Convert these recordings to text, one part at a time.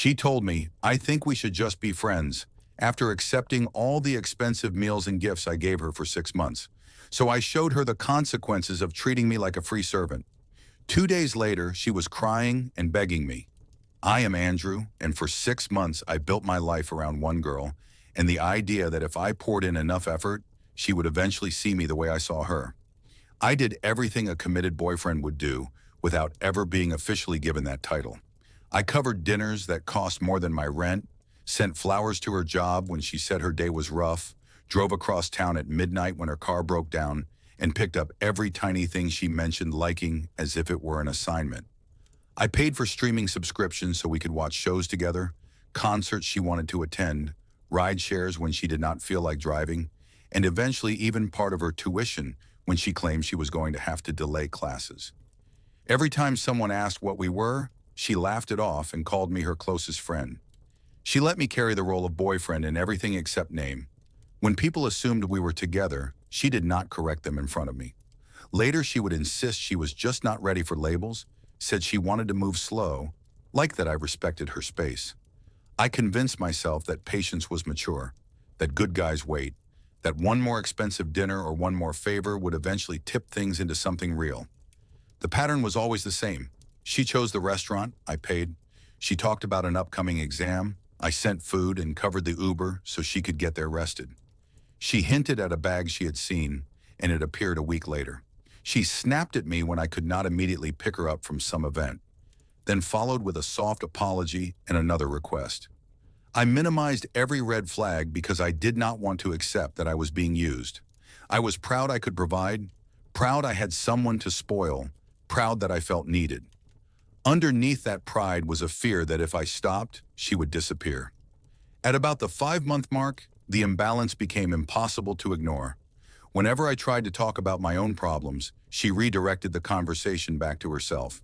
She told me, "I think we should just be friends," after accepting all the expensive meals and gifts I gave her for 6 months. So I showed her the consequences of treating me like a free servant. 2 days later, she was crying and begging me. I am Andrew, and for 6 months I built my life around one girl, and the idea that if I poured in enough effort, she would eventually see me the way I saw her. I did everything a committed boyfriend would do without ever being officially given that title. I covered dinners that cost more than my rent, sent flowers to her job when she said her day was rough, drove across town at midnight when her car broke down, and picked up every tiny thing she mentioned liking as if it were an assignment. I paid for streaming subscriptions so we could watch shows together, concerts she wanted to attend, ride shares when she did not feel like driving, and eventually even part of her tuition when she claimed she was going to have to delay classes. Every time someone asked what we were, she laughed it off and called me her closest friend. She let me carry the role of boyfriend in everything except name. When people assumed we were together, she did not correct them in front of me. Later, she would insist she was just not ready for labels, said she wanted to move slow, like that I respected her space. I convinced myself that patience was mature, that good guys wait, that one more expensive dinner or one more favor would eventually tip things into something real. The pattern was always the same. She chose the restaurant, I paid. She talked about an upcoming exam, I sent food and covered the Uber so she could get there rested. She hinted at a bag she had seen, and it appeared a week later. She snapped at me when I could not immediately pick her up from some event, then followed with a soft apology and another request. I minimized every red flag because I did not want to accept that I was being used. I was proud I could provide, proud I had someone to spoil, proud that I felt needed. Underneath that pride was a fear that if I stopped, she would disappear. At about the 5-month mark, the imbalance became impossible to ignore. Whenever I tried to talk about my own problems, she redirected the conversation back to herself.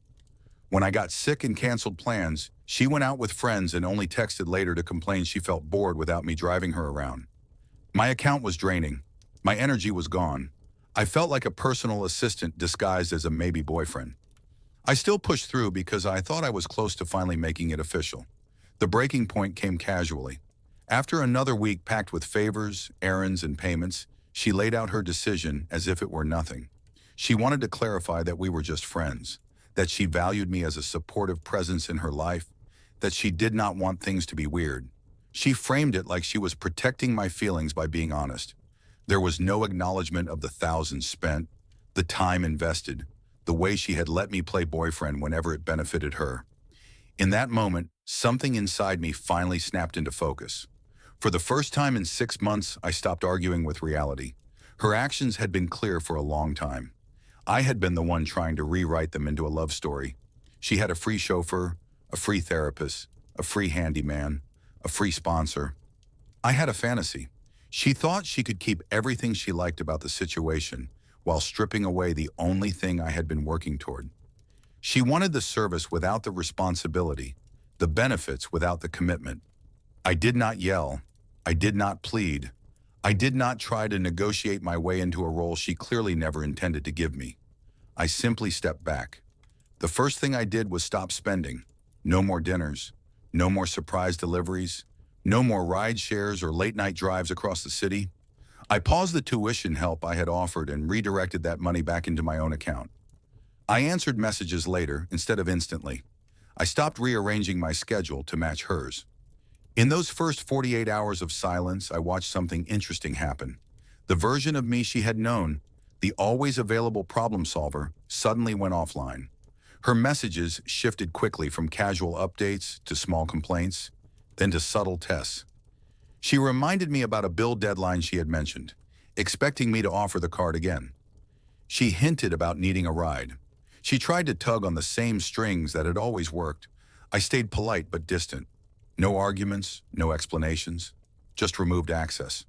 When I got sick and canceled plans, she went out with friends and only texted later to complain she felt bored without me driving her around. My account was draining. My energy was gone. I felt like a personal assistant disguised as a maybe boyfriend. I still pushed through because I thought I was close to finally making it official. The breaking point came casually. After another week packed with favors, errands, and payments, she laid out her decision as if it were nothing. She wanted to clarify that we were just friends, that she valued me as a supportive presence in her life, that she did not want things to be weird. She framed it like she was protecting my feelings by being honest. There was no acknowledgement of the thousands spent, the time invested, the way she had let me play boyfriend whenever it benefited her. In that moment, something inside me finally snapped into focus. For the first time in 6 months, I stopped arguing with reality. Her actions had been clear for a long time. I had been the one trying to rewrite them into a love story. She had a free chauffeur, a free therapist, a free handyman, a free sponsor. I had a fantasy. She thought she could keep everything she liked about the situation while stripping away the only thing I had been working toward. She wanted the service without the responsibility, the benefits without the commitment. I did not yell. I did not plead. I did not try to negotiate my way into a role she clearly never intended to give me. I simply stepped back. The first thing I did was stop spending. No more dinners, no more surprise deliveries, no more ride shares or late-night drives across the city. I paused the tuition help I had offered and redirected that money back into my own account. I answered messages later instead of instantly. I stopped rearranging my schedule to match hers. In those first 48 hours of silence, I watched something interesting happen. The version of me she had known, the always available problem solver, suddenly went offline. Her messages shifted quickly from casual updates to small complaints, then to subtle tests. She reminded me about a bill deadline she had mentioned, expecting me to offer the card again. She hinted about needing a ride. She tried to tug on the same strings that had always worked. I stayed polite but distant. No arguments, no explanations, just removed access.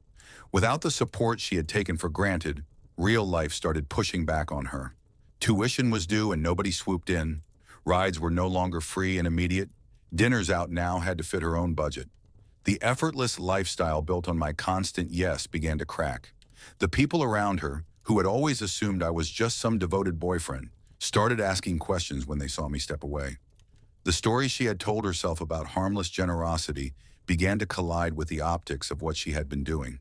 Without the support she had taken for granted, real life started pushing back on her. Tuition was due and nobody swooped in. Rides were no longer free and immediate. Dinners out now had to fit her own budget. The effortless lifestyle built on my constant yes began to crack. The people around her, who had always assumed I was just some devoted boyfriend, started asking questions when they saw me step away. The story she had told herself about harmless generosity began to collide with the optics of what she had been doing.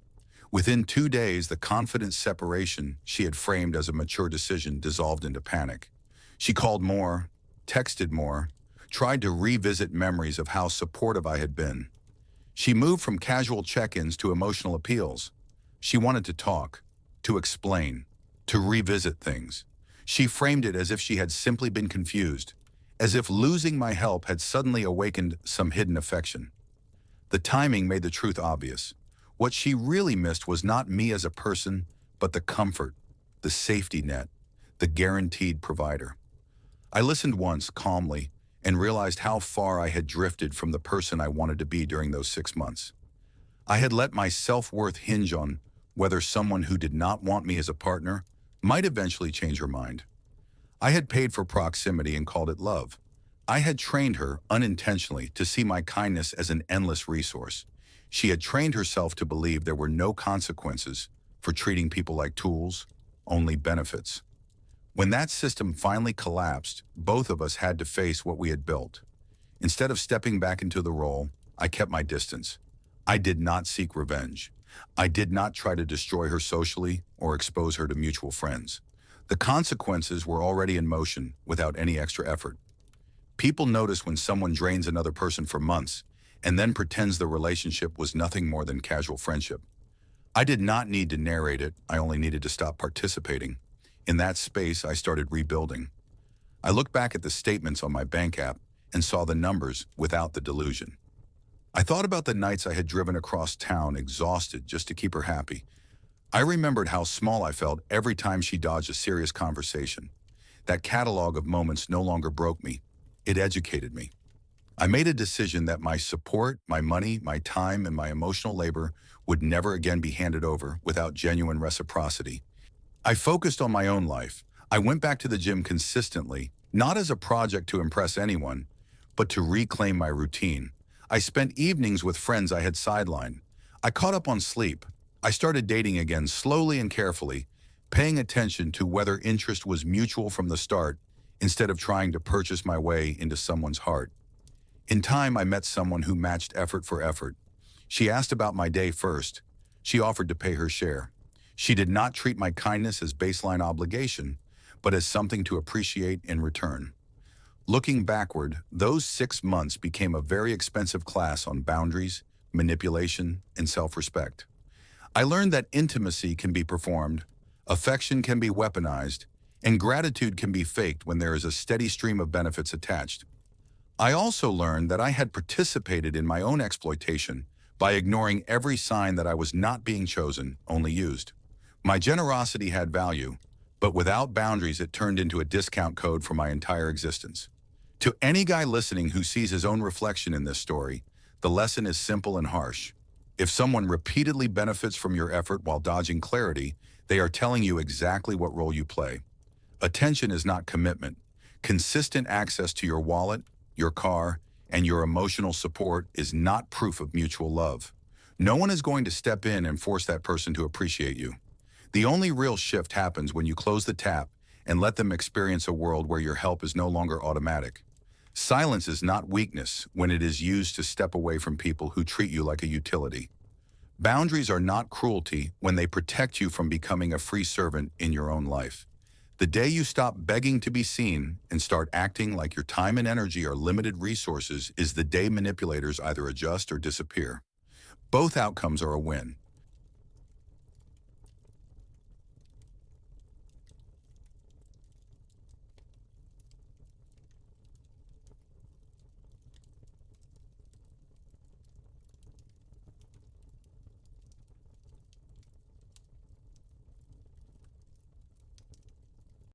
Within 2 days, the confident separation she had framed as a mature decision dissolved into panic. She called more, texted more, tried to revisit memories of how supportive I had been. She moved from casual check-ins to emotional appeals. She wanted to talk, to explain, to revisit things. She framed it as if she had simply been confused, as if losing my help had suddenly awakened some hidden affection. The timing made the truth obvious. What she really missed was not me as a person, but the comfort, the safety net, the guaranteed provider. I listened once, calmly, and realized how far I had drifted from the person I wanted to be during those 6 months. I had let my self-worth hinge on whether someone who did not want me as a partner might eventually change her mind. I had paid for proximity and called it love. I had trained her, unintentionally, to see my kindness as an endless resource. She had trained herself to believe there were no consequences for treating people like tools, only benefits. When that system finally collapsed, both of us had to face what we had built. Instead of stepping back into the role, I kept my distance. I did not seek revenge. I did not try to destroy her socially or expose her to mutual friends. The consequences were already in motion without any extra effort. People notice when someone drains another person for months and then pretends the relationship was nothing more than casual friendship. I did not need to narrate it, I only needed to stop participating. In that space, I started rebuilding. I looked back at the statements on my bank app and saw the numbers without the delusion. I thought about the nights I had driven across town exhausted just to keep her happy. I remembered how small I felt every time she dodged a serious conversation. That catalog of moments no longer broke me. It educated me. I made a decision that my support, my money, my time, and my emotional labor would never again be handed over without genuine reciprocity. I focused on my own life. I went back to the gym consistently, not as a project to impress anyone, but to reclaim my routine. I spent evenings with friends I had sidelined. I caught up on sleep. I started dating again slowly and carefully, paying attention to whether interest was mutual from the start instead of trying to purchase my way into someone's heart. In time, I met someone who matched effort for effort. She asked about my day first. She offered to pay her share. She did not treat my kindness as baseline obligation, but as something to appreciate in return. Looking backward, those 6 months became a very expensive class on boundaries, manipulation, and self-respect. I learned that intimacy can be performed, affection can be weaponized, and gratitude can be faked when there is a steady stream of benefits attached. I also learned that I had participated in my own exploitation by ignoring every sign that I was not being chosen, only used. My generosity had value, but without boundaries it turned into a discount code for my entire existence. To any guy listening who sees his own reflection in this story, the lesson is simple and harsh. If someone repeatedly benefits from your effort while dodging clarity, they are telling you exactly what role you play. Attention is not commitment. Consistent access to your wallet, your car, and your emotional support is not proof of mutual love. No one is going to step in and force that person to appreciate you. The only real shift happens when you close the tap and let them experience a world where your help is no longer automatic. Silence is not weakness when it is used to step away from people who treat you like a utility. Boundaries are not cruelty when they protect you from becoming a free servant in your own life. The day you stop begging to be seen and start acting like your time and energy are limited resources is the day manipulators either adjust or disappear. Both outcomes are a win.